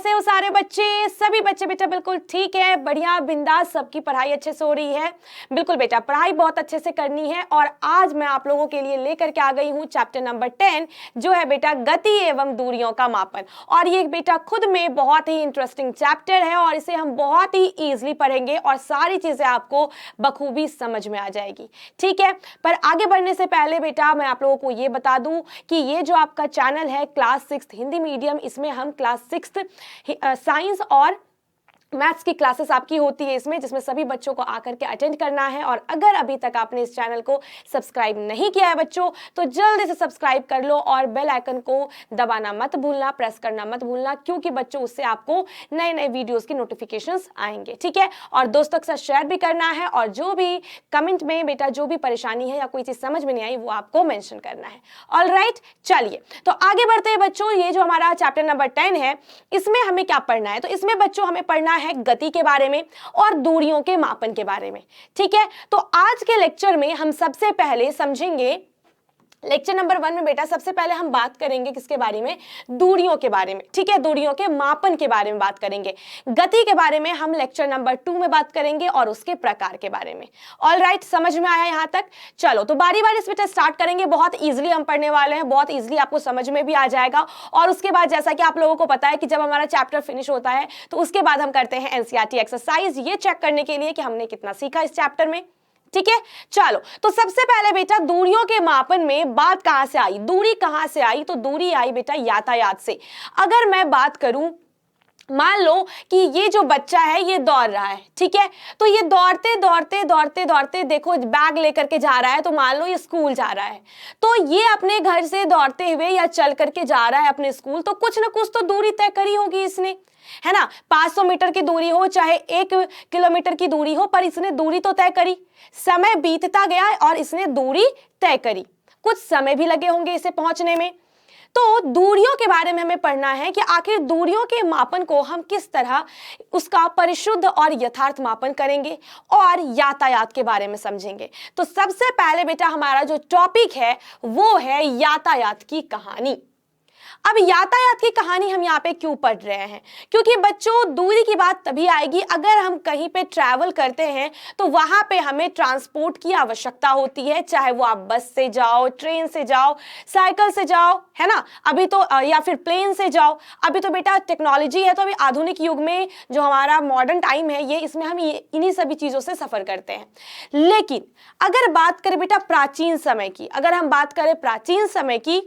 कैसे हो सारे बच्चे? सभी बच्चे बेटा बिल्कुल ठीक है, बढ़िया बिंदास, सबकी पढ़ाई अच्छे से हो रही है। बिल्कुल बेटा पढ़ाई बहुत अच्छे से करनी है। और आज मैं आप लोगों के लिए लेकर के आ गई हूँ चैप्टर नंबर 10 जो है बेटा गति एवं दूरियों का मापन। और ये बेटा खुद में बहुत ही इंटरेस्टिंग चैप्टर है और इसे हम बहुत ही ईजिली पढ़ेंगे और सारी चीजें आपको बखूबी समझ में आ जाएगी। ठीक है, पर आगे बढ़ने से पहले बेटा मैं आप लोगों को ये बता दूं कि ये जो आपका चैनल है क्लास 6 हिंदी मीडियम, इसमें हम क्लास 6 साइंस और मैथ्स की क्लासेस आपकी होती है इसमें, जिसमें सभी बच्चों को आकर के अटेंड करना है। और अगर अभी तक आपने इस चैनल को सब्सक्राइब नहीं किया है बच्चों, तो जल्दी से सब्सक्राइब कर लो और बेल आइकन को दबाना मत भूलना, प्रेस करना मत भूलना, क्योंकि बच्चों उससे आपको नए नए वीडियोस की नोटिफिकेशंस आएंगे। ठीक है, और दोस्तों के साथ शेयर भी करना है और जो भी कमेंट में बेटा जो भी परेशानी है या कोई चीज समझ में नहीं आई वो आपको मेंशन करना है। ऑलराइट, चलिए तो आगे बढ़ते हैं बच्चों। ये जो हमारा चैप्टर नंबर 10 है, इसमें हमें क्या पढ़ना है? तो इसमें बच्चों हमें पढ़ना है गति के बारे में और दूरियों के मापन के बारे में। ठीक है, तो आज के लेक्चर में हम सबसे पहले समझेंगे, लेक्चर नंबर 1 में बेटा सबसे पहले हम बात करेंगे किसके बारे में? दूरियों के बारे में। ठीक है, दूरियों के मापन के बारे में बात करेंगे। गति के बारे में हम लेक्चर नंबर 2 में बात करेंगे और उसके प्रकार के बारे में। ऑलराइट, समझ में आया यहां तक? चलो तो बारी बारी से बेटा स्टार्ट करेंगे। बहुत इजीली हम पढ़ने वाले हैं, बहुत इजीली आपको समझ में भी आ जाएगा। और उसके बाद जैसा कि आप लोगों को पता है कि जब हमारा चैप्टर फिनिश होता है तो उसके बाद हम करते हैं एनसीईआरटी एक्सरसाइज, ये चेक करने के लिए कि हमने कितना सीखा इस चैप्टर में। ठीक है, चलो तो सबसे पहले बेटा दूरियों के मापन में बात कहां से आई? दूरी कहां से आई? तो दूरी आई बेटा यातायात से। अगर मैं बात करूं, मान लो कि ये जो बच्चा है ये दौड़ रहा है, ठीक है, तो ये दौड़ते दौड़ते दौड़ते दौड़ते देखो बैग लेकर के जा रहा है, तो मान लो ये स्कूल जा रहा है, तो ये अपने घर से दौड़ते हुए या चल करके जा रहा है अपने स्कूल, तो कुछ ना कुछ तो दूरी तय करी होगी इसने, है ना? 500 मीटर की दूरी हो चाहे 1 किलोमीटर की दूरी हो, पर इसने दूरी तो तय करी। समय बीतता गया और इसने दूरी तय करी, कुछ समय भी लगे होंगे इसे पहुंचने में। तो दूरियों के बारे में हमें पढ़ना है कि आखिर दूरियों के मापन को हम किस तरह उसका परिशुद्ध और यथार्थ मापन करेंगे और यातायात के बारे में समझेंगे। तो सबसे पहले बेटा हमारा जो टॉपिक है वो है यातायात की कहानी। अब यातायात की कहानी हम यहाँ पे क्यों पढ़ रहे हैं? क्योंकि बच्चों दूरी की बात तभी आएगी अगर हम कहीं पे ट्रैवल करते हैं तो वहां पे हमें ट्रांसपोर्ट की आवश्यकता होती है, चाहे वो आप बस से जाओ, ट्रेन से जाओ, साइकिल से जाओ, है ना, अभी तो या फिर प्लेन से जाओ। अभी तो बेटा टेक्नोलॉजी है, तो अभी आधुनिक युग में जो हमारा मॉडर्न टाइम है ये, इसमें हम इन्हीं सभी चीजों से सफर करते हैं। लेकिन अगर बात करें बेटा प्राचीन समय की, अगर हम बात करें प्राचीन समय की,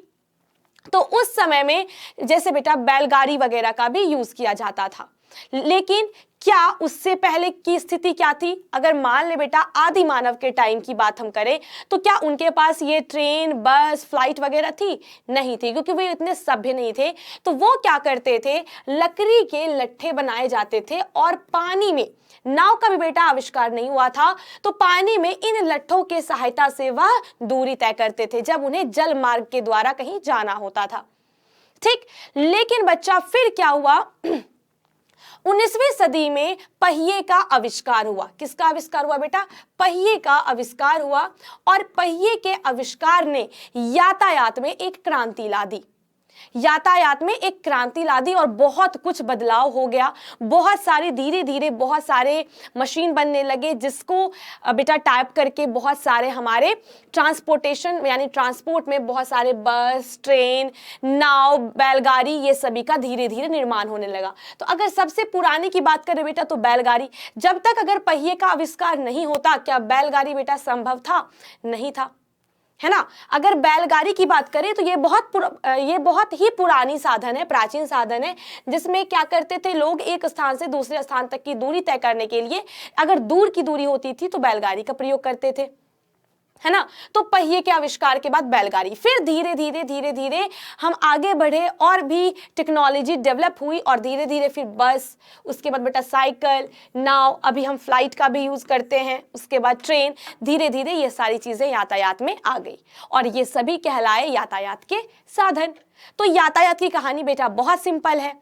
तो उस समय में जैसे बेटा बैलगाड़ी वगैरह का भी यूज किया जाता था। लेकिन क्या उससे पहले की स्थिति क्या थी? अगर मान ले बेटा आदि मानव के टाइम की बात हम करें तो क्या उनके पास ये ट्रेन, बस, फ्लाइट वगैरह थी? नहीं थी, क्योंकि वे इतने सभ्य नहीं थे। तो वो क्या करते थे, लकड़ी के लट्ठे बनाए जाते थे और पानी में, नाव का भी बेटा आविष्कार नहीं हुआ था, तो पानी में इन लट्ठों के सहायता से वह दूरी तय करते थे जब उन्हें जल मार्ग के द्वारा कहीं जाना होता था। ठीक, लेकिन बच्चा फिर क्या हुआ? 19वीं सदी में पहिए का आविष्कार हुआ। किसका आविष्कार हुआ बेटा? पहिए का आविष्कार हुआ। और पहिए के आविष्कार ने यातायात में एक क्रांति ला दी, यातायात में एक क्रांति ला दी और बहुत कुछ बदलाव हो गया। बहुत सारे धीरे धीरे बहुत सारे मशीन बनने लगे, जिसको बेटा टाइप करके बहुत सारे हमारे ट्रांसपोर्टेशन यानी ट्रांसपोर्ट में बहुत सारे बस, ट्रेन, नाव, बैलगाड़ी, ये सभी का धीरे धीरे निर्माण होने लगा। तो अगर सबसे पुरानी की बात करें बेटा तो बैलगाड़ी। जब तक अगर पहिए का आविष्कार नहीं होता, क्या बैलगाड़ी बेटा संभव था? नहीं था, है ना। अगर बैलगाड़ी की बात करें तो ये बहुत ही पुरानी साधन है, प्राचीन साधन है, जिसमें क्या करते थे लोग, एक स्थान से दूसरे स्थान तक की दूरी तय करने के लिए अगर दूर की दूरी होती थी तो बैलगाड़ी का प्रयोग करते थे, है ना। तो पहिए के आविष्कार के बाद बैलगाड़ी, फिर धीरे धीरे हम आगे बढ़े और भी टेक्नोलॉजी डेवलप हुई और धीरे धीरे फिर बस, उसके बाद बेटा साइकिल, नाव, अभी हम फ्लाइट का भी यूज करते हैं, उसके बाद ट्रेन, धीरे धीरे ये सारी चीजें यातायात में आ गई और ये सभी कहलाए यातायात के साधन। तो यातायात की कहानी बेटा बहुत सिंपल है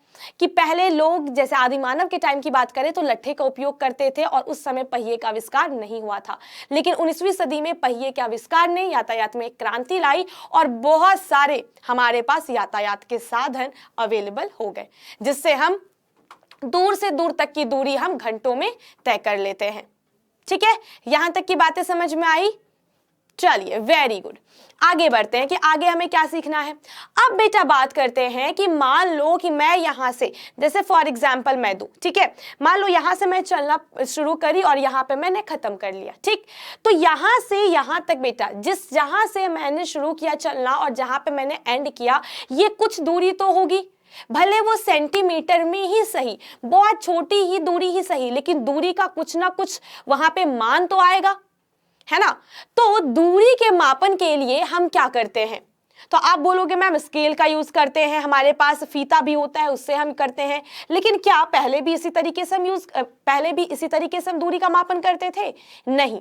कि पहले लोग जैसे आदि मानव के टाइम की बात करें तो लट्ठे का उपयोग करते थे और उस समय पहिए का आविष्कार नहीं हुआ था। लेकिन 19वीं सदी में पहिए के आविष्कार ने यातायात में एक क्रांति लाई और बहुत सारे हमारे पास यातायात के साधन अवेलेबल हो गए, जिससे हम दूर से दूर तक की दूरी हम घंटों में तय कर लेते हैं। ठीक है, यहां तक की बातें समझ में आई? चलिए, वेरी गुड। आगे बढ़ते हैं कि आगे हमें क्या सीखना है। अब बेटा बात करते हैं कि मान लो कि मैं यहां से, जैसे फॉर एग्जांपल मैं दूं, ठीक है, मान लो यहां से मैं चलना शुरू करी और यहां पे मैंने खत्म कर लिया। ठीक, तो यहां से यहां तक बेटा, जहां से मैंने शुरू किया चलना और जहां पे मैंने एंड किया, ये कुछ दूरी तो होगी, भले वो सेंटीमीटर में ही सही, बहुत छोटी ही दूरी ही सही, लेकिन दूरी का कुछ ना कुछ वहां पे मान तो आएगा, है ना। तो दूरी के मापन के लिए हम क्या करते हैं? तो आप बोलोगे मैम स्केल का यूज करते हैं, हमारे पास फीता भी होता है, उससे हम करते हैं, लेकिन क्या पहले भी इसी तरीके से हम दूरी का मापन करते थे? नहीं,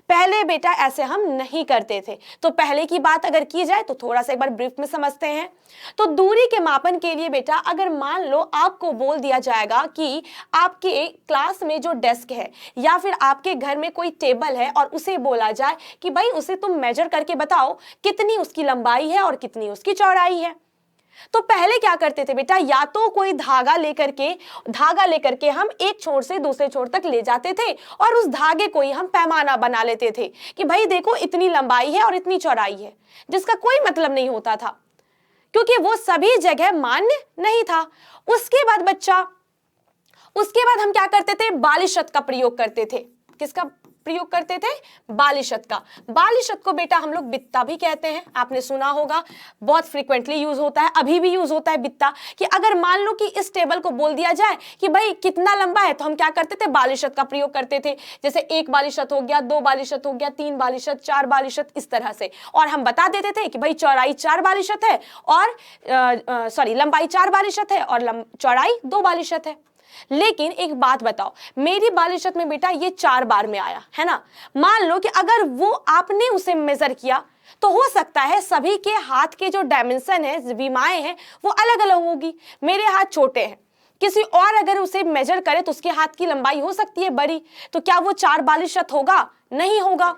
पहले बेटा ऐसे हम नहीं करते थे। तो पहले की बात अगर की जाए तो थोड़ा सा एक बार ब्रीफ में समझते हैं। तो दूरी के मापन के लिए बेटा, अगर मान लो आपको बोल दिया जाएगा कि आपके क्लास में जो डेस्क है या फिर आपके घर में कोई टेबल है और उसे बोला जाए कि भाई उसे तुम मेजर करके बताओ कितनी उसकी लंबाई है और कितनी उसकी चौड़ाई है, तो पहले क्या करते थे बेटा, या तो कोई धागा लेकर के हम एक छोर से दूसरे छोर तक ले जाते थे और उस धागे को ही हम पैमाना बना लेते थे कि भाई देखो इतनी लंबाई है और इतनी चौड़ाई है, जिसका कोई मतलब नहीं होता था क्योंकि वो सभी जगह मान्य नहीं था। उसके बाद हम क्या करते थे? बालिशत का प्रयोग करते थे। किसका प्रयोग करते थे? बालिशत का। बालिशत को बेटा हम लोग बित्ता भी कहते हैं, आपने सुना होगा, बहुत फ्रीक्वेंटली यूज होता है, अभी भी यूज होता है बित्ता। कि अगर मान लो कि इस टेबल को बोल दिया जाए कि भाई कितना लंबा है, तो हम क्या करते थे? बालिशत का प्रयोग करते थे। जैसे 1 बालिशत हो गया, 2 बालिशत हो गया, 3 बालिशत, 4 बालिशत, इस तरह से। और हम बता देते थे कि भाई चौड़ाई 4 बालिशत है और लंबाई 4 बालिशत है और चौड़ाई 2 बालिशत है। लेकिन एक बात बताओ, मेरी बालिशत में बेटा ये 4 बार में आया है ना। मान लो कि अगर वो आपने उसे मेजर किया तो हो सकता है सभी के हाथ के जो डायमेंशन है, विमाएं हैं, वो अलग अलग होगी। मेरे हाथ छोटे हैं, किसी और अगर उसे मेजर करे तो उसके हाथ की लंबाई हो सकती है बड़ी, तो क्या वो 4 बालिशत होगा? नहीं होगा।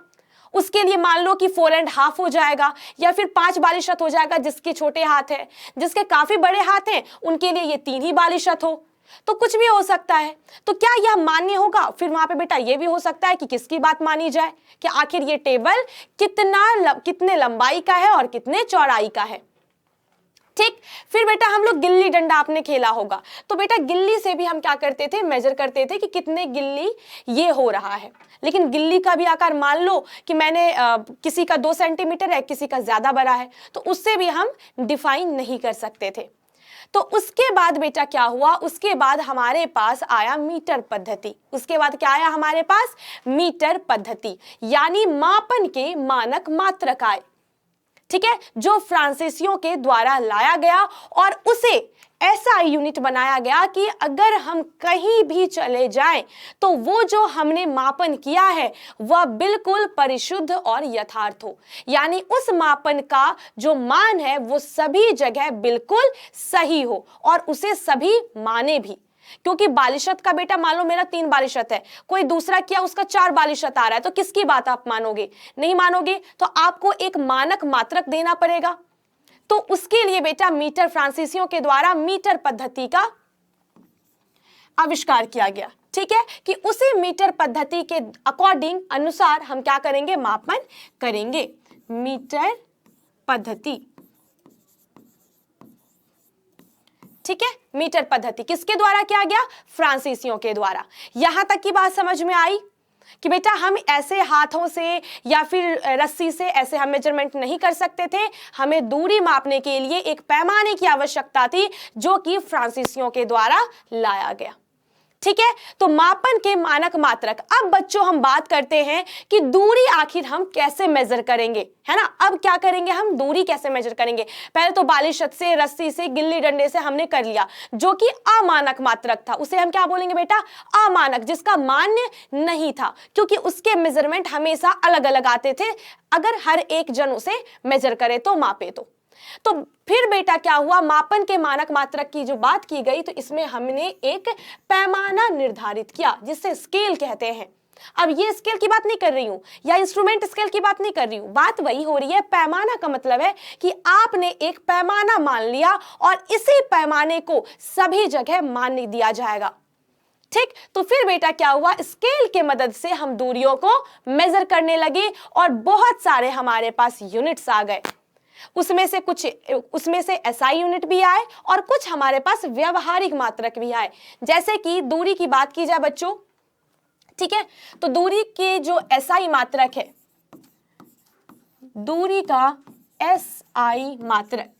उसके लिए मान लो कि 4.5 हो जाएगा या फिर 5 बालिशत हो जाएगा जिसके छोटे हाथ है। जिसके काफी बड़े हाथ हैं उनके लिए ये 3 ही बालिशत हो, तो कुछ भी हो सकता है। तो क्या यह मान्य होगा? फिर वहां पे बेटा ये भी हो सकता है कि किसकी बात मानी जाए कि आखिर ये टेबल कितने लंबाई का है और कितने चौड़ाई का है। ठीक, फिर बेटा हम लोग गिल्ली डंडा आपने खेला होगा, तो बेटा गिल्ली से भी हम क्या करते थे? मेजर करते थे कि कितने गिल्ली ये हो रहा है। लेकिन गिल्ली का भी आकार मान लो कि मैंने किसी का 2 सेंटीमीटर है, किसी का ज्यादा बड़ा है, तो उससे भी हम डिफाइन नहीं कर सकते थे। तो उसके बाद बेटा क्या हुआ? उसके बाद हमारे पास आया मीटर पद्धति। उसके बाद क्या आया हमारे पास? मीटर पद्धति, यानी मापन के मानक मात्रक आए। ठीक है, जो फ्रांसीसियों के द्वारा लाया गया और उसे ऐसा यूनिट बनाया गया कि अगर हम कहीं भी चले जाएं तो वो जो हमने मापन किया है वह बिल्कुल परिशुद्ध और यथार्थ हो, यानी उस मापन का जो मान है वो सभी जगह बिल्कुल सही हो और उसे सभी माने भी। क्योंकि बालिशत का बेटा मान लो मेरा 3 बालिशत है, कोई दूसरा किया उसका 4 बालिशत आ रहा है, तो किसकी बात आप मानोगे? नहीं मानोगे। तो आपको एक मानक मात्रक देना पड़ेगा। तो उसके लिए बेटा फ्रांसीसियों के द्वारा मीटर पद्धति का आविष्कार किया गया। ठीक है, कि उसी मीटर पद्धति के अकॉर्डिंग अनुसार हम क्या करेंगे? मापन करेंगे। मीटर पद्धति, ठीक है, मीटर पद्धति किसके द्वारा किया गया? फ्रांसीसियों के द्वारा। यहां तक की बात समझ में आई कि बेटा हम ऐसे हाथों से या फिर रस्सी से ऐसे हम मेजरमेंट नहीं कर सकते थे, हमें दूरी मापने के लिए एक पैमाने की आवश्यकता थी जो कि फ्रांसीसियों के द्वारा लाया गया। ठीक है, तो मापन के मानक मात्रक। अब बच्चों हम बात करते हैं कि दूरी आखिर हम कैसे मेजर करेंगे, है ना। अब क्या करेंगे? हम दूरी कैसे मेजर करेंगे? पहले तो बालिशत से, रस्सी से, गिल्ली डंडे से हमने कर लिया, जो कि अमानक मात्रक था। उसे हम क्या बोलेंगे बेटा? अमानक, जिसका मान्य नहीं था, क्योंकि उसके मेजरमेंट हमेशा अलग अलग आते थे अगर हर एक जन उसे मेजर करे तो, मापे तो फिर बेटा क्या हुआ? मापन के मानक मात्रक की जो बात की गई तो इसमें हमने एक पैमाना निर्धारित किया जिसे स्केल कहते हैं। अब ये स्केल की बात नहीं कर रही हूं या इंस्ट्रूमेंट स्केल की बात नहीं कर रही हूं, बात वही हो रही है। पैमाना का मतलब है कि आपने एक पैमाना मान लिया और इसी पैमाने को सभी जगह मान्य दिया जाएगा। ठीक, तो फिर बेटा क्या हुआ, स्केल के मदद से हम दूरियों को मेजर करने लगे और बहुत सारे हमारे पास यूनिट्स आ गए। उसमें से एसआई यूनिट भी आए और कुछ हमारे पास व्यवहारिक मात्रक भी आए। जैसे कि दूरी की बात की जाए बच्चों, ठीक है, तो दूरी के जो एसआई मात्रक है, दूरी का एसआई मात्रक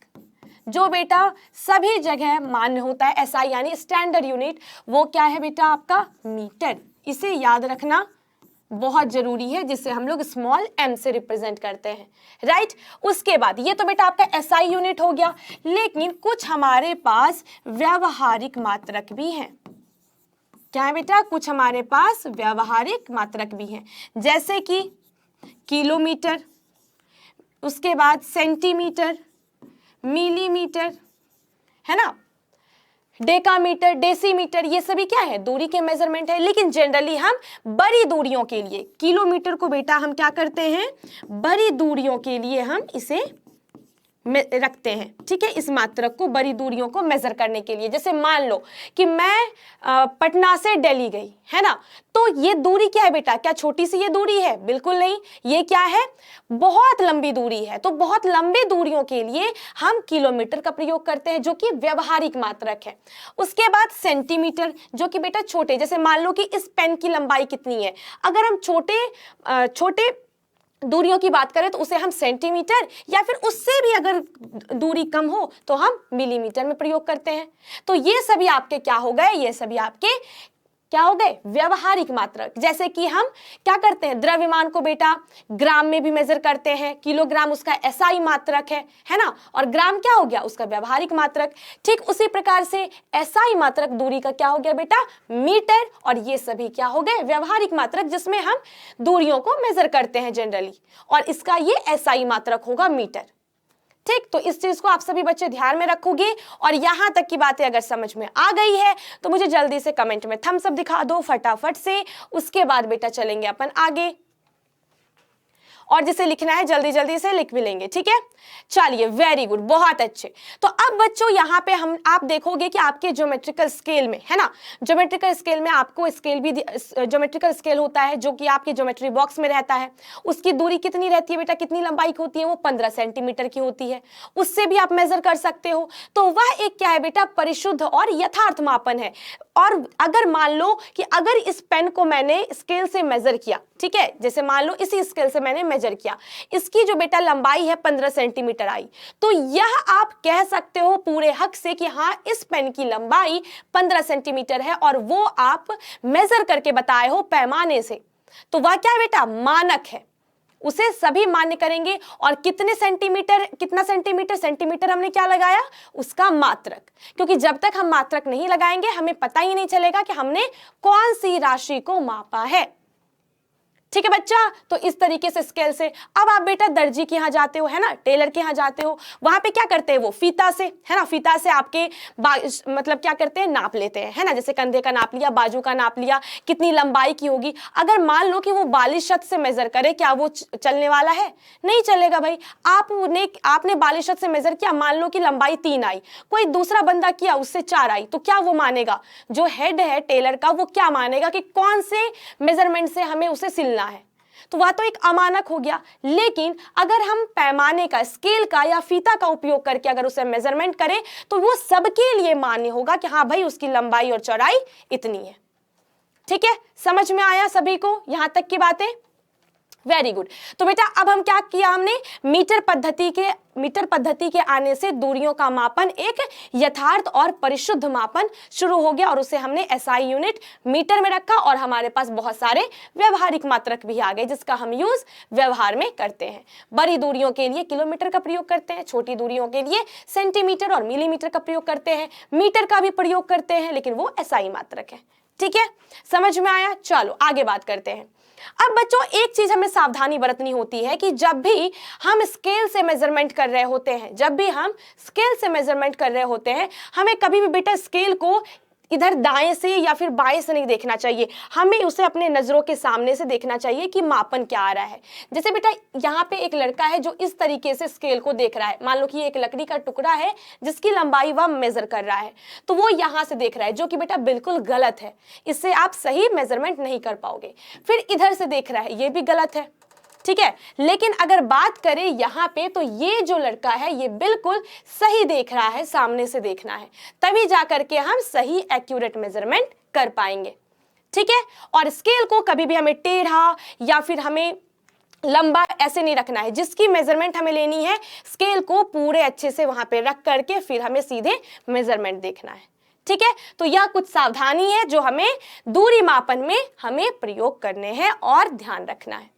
जो बेटा सभी जगह मान्य होता है, एसआई यानी स्टैंडर्ड यूनिट, वो क्या है बेटा आपका मीटर। इसे याद रखना बहुत जरूरी है, जिससे हम लोग स्मॉल m से रिप्रेजेंट करते हैं, राइट। उसके बाद ये तो बेटा आपका एसआई यूनिट हो गया, लेकिन कुछ हमारे पास व्यवहारिक मात्रक भी हैं। क्या है बेटा, कुछ हमारे पास व्यवहारिक मात्रक भी हैं, जैसे कि किलोमीटर, उसके बाद सेंटीमीटर, मिलीमीटर, है ना, डेकामीटर, डेसीमीटर, ये सभी क्या है, दूरी के मेजरमेंट है। लेकिन जनरली हम बड़ी दूरियों के लिए किलोमीटर को बेटा हम क्या करते हैं, बड़ी दूरियों के लिए हम इसे रखते हैं, ठीक है, इस मात्रक को बड़ी दूरियों को मेजर करने के लिए। जैसे मान लो कि मैं पटना से दिल्ली गई, है ना, तो ये दूरी क्या है बेटा, क्या छोटी सी ये दूरी है, बिल्कुल नहीं, ये क्या है, बहुत लंबी दूरी है। तो बहुत लंबी दूरियों के लिए हम किलोमीटर का प्रयोग करते हैं, जो कि व्यवहारिक मात्रक है। उसके बाद सेंटीमीटर, जो कि बेटा छोटे, जैसे मान लो कि इस पेन की लंबाई कितनी है, अगर हम छोटे दूरियों की बात करें तो उसे हम सेंटीमीटर या फिर उससे भी अगर दूरी कम हो तो हम मिलीमीटर में प्रयोग करते हैं। तो ये सभी आपके क्या हो गए, ये सभी आपके क्या हो गए, व्यवहारिक मात्रक। जैसे कि हम क्या करते हैं, द्रव्यमान को बेटा ग्राम में भी मेजर करते हैं, किलोग्राम उसका एसआई मात्रक है ना, और ग्राम क्या हो गया, उसका व्यवहारिक मात्रक। ठीक उसी प्रकार से एसआई मात्रक दूरी का क्या हो गया बेटा, मीटर, और ये सभी क्या हो गए, व्यवहारिक मात्रक, जिसमें हम दूरियों को मेजर करते हैं जनरली, और इसका ये एसआई मात्रक होगा मीटर। ठीक, तो इस चीज को आप सभी बच्चे ध्यान में रखोगे। और यहां तक की बातें अगर समझ में आ गई है तो मुझे जल्दी से कमेंट में थम्स अप दिखा दो फटाफट से। उसके बाद बेटा चलेंगे अपन आगे, और जिसे लिखना है जल्दी जल्दी से लिख भी लेंगे, ठीक है। चलिए, वेरी गुड, बहुत अच्छे। तो अब बच्चों यहाँ पे आप देखोगे कि आपके ज्योमेट्रिकल स्केल में, है ना, ज्योमेट्रिकल स्केल में आपको स्केल भी, ज्योमेट्रिकल स्केल होता है जो कि आपके ज्योमेट्री बॉक्स में रहता है। उसकी दूरी कितनी रहती है बेटा, कितनी लंबाई की होती है, वो 15 सेंटीमीटर की होती है। उससे भी आप मेजर कर सकते हो। तो वह एक क्या है बेटा, परिशुद्ध और यथार्थ मापन है। और अगर मान लो कि अगर इस पेन को मैंने स्केल से मेजर किया, ठीक है, जैसे मान लो इसी स्केल से मैंने मेजर किया, इसकी जो बेटा लंबाई है 15 सेंटीमीटर आई, तो यह आप कह सकते हो पूरे हक से कि हाँ, इस पेन की लंबाई 15 सेंटीमीटर है, और वो आप मेजर करके बताए हो पैमाने से। तो वह क्या है बेटा, मानक है, उसे सभी मान्य करेंगे। और कितने सेंटीमीटर, कितना सेंटीमीटर, सेंटीमीटर हमने क्या लगाया, उसका मात्रक, क्योंकि जब तक हम मात्रक नहीं लगाएंगे हमें पता ही नहीं चलेगा कि हमने कौन सी राशि को मापा है। ठीक है बच्चा, तो इस तरीके से स्केल से। अब आप बेटा दर्जी के यहाँ जाते हो, है ना, टेलर के यहाँ जाते हो, वहां पे क्या करते हैं, वो फीता से, है ना, फीता से आपके मतलब क्या करते हैं, नाप लेते हैं, है ना, जैसे कंधे का नाप लिया, बाजू का नाप लिया, कितनी लंबाई की होगी। अगर मान लो कि वो 42 शत से मेजर करे, क्या वो चलने वाला है, नहीं चलेगा भाई। आपने 42 शत से मेजर किया, मान लो कि लंबाई 3 आई, कोई दूसरा बंदा किया उससे 4 आई, तो क्या वो मानेगा, जो हेड है टेलर का, वो क्या मानेगा कि कौन से मेजरमेंट से हमें उसे सिलना है। तो वह तो एक अमानक हो गया। लेकिन अगर हम पैमाने का, स्केल का या फीता का उपयोग करके अगर उसे मेजरमेंट करें तो वो सबके लिए मान्य होगा कि हाँ भाई, उसकी लंबाई और चौड़ाई इतनी है। ठीक है, समझ में आया सभी को यहां तक की बातें, वेरी गुड। तो बेटा अब हम क्या किया, हमने मीटर पद्धति के आने से दूरियों का मापन एक यथार्थ और परिशुद्ध मापन शुरू हो गया, और उसे हमने एसआई यूनिट मीटर में रखा, और हमारे पास बहुत सारे व्यवहारिक मात्रक भी आ गए जिसका हम यूज व्यवहार में करते हैं। बड़ी दूरियों के लिए किलोमीटर का प्रयोग करते हैं, छोटी दूरियों के लिए सेंटीमीटर और मिलीमीटर का प्रयोग करते हैं, मीटर का भी प्रयोग करते हैं, लेकिन वो एसआई मात्रक है। ठीक है, समझ में आया। चलो आगे बात करते हैं। अब बच्चों एक चीज हमें सावधानी बरतनी होती है कि जब भी हम स्केल से मेजरमेंट कर रहे होते हैं, हमें कभी भी बेटा स्केल को इधर दाएं से या फिर बाएं से नहीं देखना चाहिए, हमें उसे अपने नजरों के सामने से देखना चाहिए कि मापन क्या आ रहा है। जैसे बेटा यहाँ पे एक लड़का है जो इस तरीके से स्केल को देख रहा है, मान लो कि एक लकड़ी का टुकड़ा है जिसकी लंबाई वह मेजर कर रहा है, तो वो यहाँ से देख रहा है, जो कि बेटा बिल्कुल गलत है, इससे आप सही मेजरमेंट नहीं कर पाओगे। फिर इधर से देख रहा है, ये भी गलत है, ठीक है। लेकिन अगर बात करें यहाँ पे, तो ये जो लड़का है ये बिल्कुल सही देख रहा है, सामने से देखना है, तभी जाकर के हम सही एक्यूरेट मेजरमेंट कर पाएंगे, ठीक है। और स्केल को कभी भी हमें टेढ़ा या फिर हमें लंबा ऐसे नहीं रखना है, जिसकी मेजरमेंट हमें लेनी है स्केल को पूरे अच्छे से वहां पे रख करके फिर हमें सीधे मेजरमेंट देखना है, ठीक है। तो यह कुछ सावधानी है जो हमें दूरी मापन में हमें प्रयोग करने हैं और ध्यान रखना है,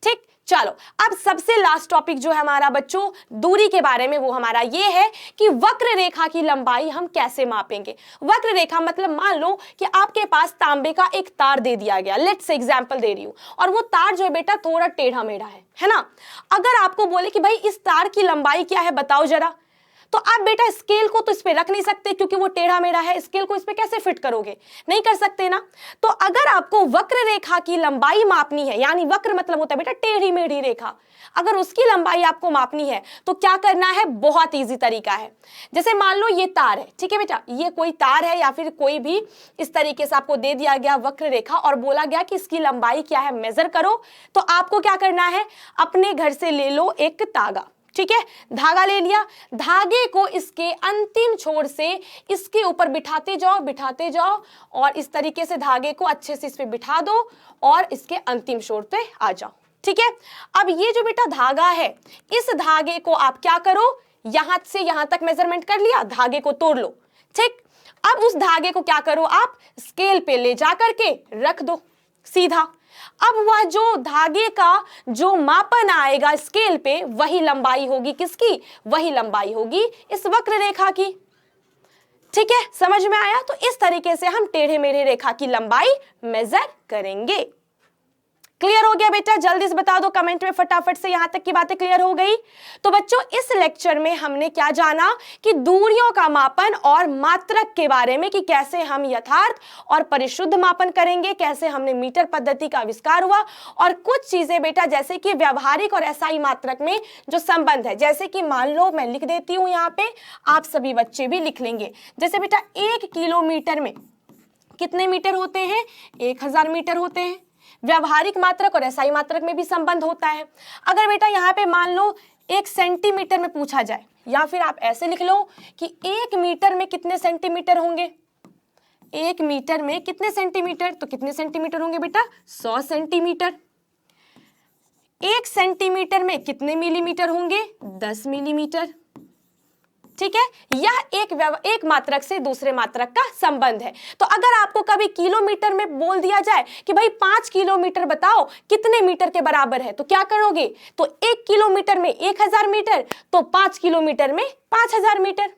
ठीक। चलो अब सबसे लास्ट टॉपिक जो है हमारा बच्चों दूरी के बारे में, वो हमारा ये है कि वक्र रेखा की लंबाई हम कैसे मापेंगे। वक्र रेखा मतलब मान लो कि आपके पास तांबे का एक तार दे दिया गया, लेट्स एग्जांपल दे रही हूं, और वो तार जो है बेटा थोड़ा टेढ़ा मेढ़ा है ना। अगर आपको बोले कि भाई इस तार की लंबाई क्या है बताओ जरा, तो आप बेटा स्केल को तो इस पे रख नहीं सकते क्योंकि वो टेढ़ा मेढ़ा है, स्केल को इस पे कैसे फिट करोगे, नहीं कर सकते ना। तो अगर आपको वक्र रेखा की लंबाई मापनी है, यानी वक्र मतलब होता है बेटा टेढ़ी मेढ़ी रेखा, अगर उसकी लंबाई आपको मापनी है तो क्या करना है, बहुत इजी तरीका है। जैसे मान लो ये तार है, ठीक है बेटा, ये कोई तार है या फिर कोई भी इस तरीके से आपको दे दिया गया वक्र रेखा और बोला गया कि इसकी लंबाई क्या है मेजर करो, तो आपको क्या करना है, अपने घर से ले लो एक तागा, ठीक है, धागा ले लिया, धागे को इसके अंतिम छोर से इसके ऊपर बिठाते जाओ और इस तरीके से धागे को अच्छे से इस पे बिठा दो और इसके अंतिम छोर पे आ जाओ, ठीक है। अब ये जो बेटा धागा है, इस धागे को आप क्या करो, यहां से यहां तक मेजरमेंट कर लिया, धागे को तोड़ लो, ठीक। अब उस धागे को क्या करो, आप स्केल पे ले जा करके रख दो सीधा। अब वह जो धागे का जो मापन आएगा स्केल पे, वही लंबाई होगी किसकी, वही लंबाई होगी इस वक्र रेखा की, ठीक है, समझ में आया। तो इस तरीके से हम टेढ़े मेढ़े रेखा की लंबाई मेजर करेंगे। क्लियर हो गया बेटा, जल्दी से बता दो कमेंट में फटाफट से, यहां तक की बातें क्लियर हो गई। तो बच्चों इस लेक्चर में हमने क्या जाना कि दूरियों का मापन और मात्रक के बारे में, कि कैसे हम यथार्थ और परिशुद्ध मापन करेंगे, कैसे हमने मीटर पद्धति का आविष्कार हुआ, और कुछ चीजें बेटा जैसे कि व्यवहारिक और एसआई मात्रक में जो संबंध है, जैसे कि मान लो मैं लिख देती हूं यहाँ पे, आप सभी बच्चे भी लिख लेंगे। जैसे बेटा 1 किलोमीटर में कितने मीटर होते हैं, 1000 मीटर होते हैं। व्यवहारिक मात्रक और एसआई मात्रक में भी संबंध होता है। अगर बेटा यहाँ पे मान लो 1 सेंटीमीटर में पूछा जाए, या फिर आप ऐसे लिख लो कि 1 मीटर में कितने सेंटीमीटर होंगे, 1 मीटर में कितने सेंटीमीटर, तो कितने सेंटीमीटर होंगे बेटा, 100 सेंटीमीटर। 1 सेंटीमीटर में कितने मिलीमीटर होंगे, 10 मिलीमीटर, ठीक है। यह एक मात्रक से दूसरे मात्रक का संबंध है। तो अगर आपको कभी किलोमीटर में बोल दिया जाए कि भाई 5 किलोमीटर बताओ कितने मीटर के बराबर है, तो क्या करोगे, तो 1 किलोमीटर में 1000 मीटर, तो 5 किलोमीटर में 5000 मीटर।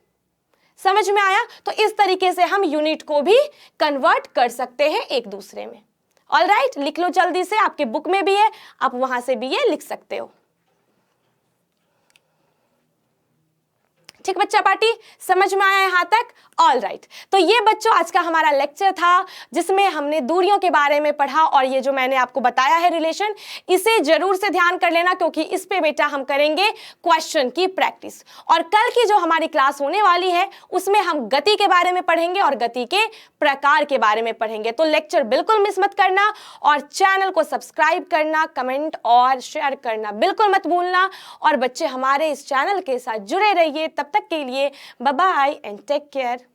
समझ में आया। तो इस तरीके से हम यूनिट को भी कन्वर्ट कर सकते हैं एक दूसरे में। ऑलराइट, लिख लो जल्दी से, आपके बुक में भी है, आप वहां से भी ये लिख सकते हो। ठीक बच्चा पार्टी, समझ में आया यहां तक? All right. तो ये बच्चों आज का हमारा लेक्चर था, जिसमें हमने दूरियों के बारे में पढ़ा, और ये जो मैंने आपको बताया है रिलेशन, इसे जरूर से ध्यान कर लेना, क्योंकि इस पे बेटा हम करेंगे क्वेश्चन की प्रैक्टिस। और कल की जो हमारी क्लास होने वाली है उसमें हम गति के बारे में पढ़ेंगे और गति के प्रकार के बारे में पढ़ेंगे। तो लेक्चर बिल्कुल मिस मत करना, और चैनल को सब्सक्राइब करना, कमेंट और शेयर करना बिल्कुल मत भूलना। और बच्चे हमारे इस चैनल के साथ जुड़े रहिए। तब तक के लिए bye bye and take care.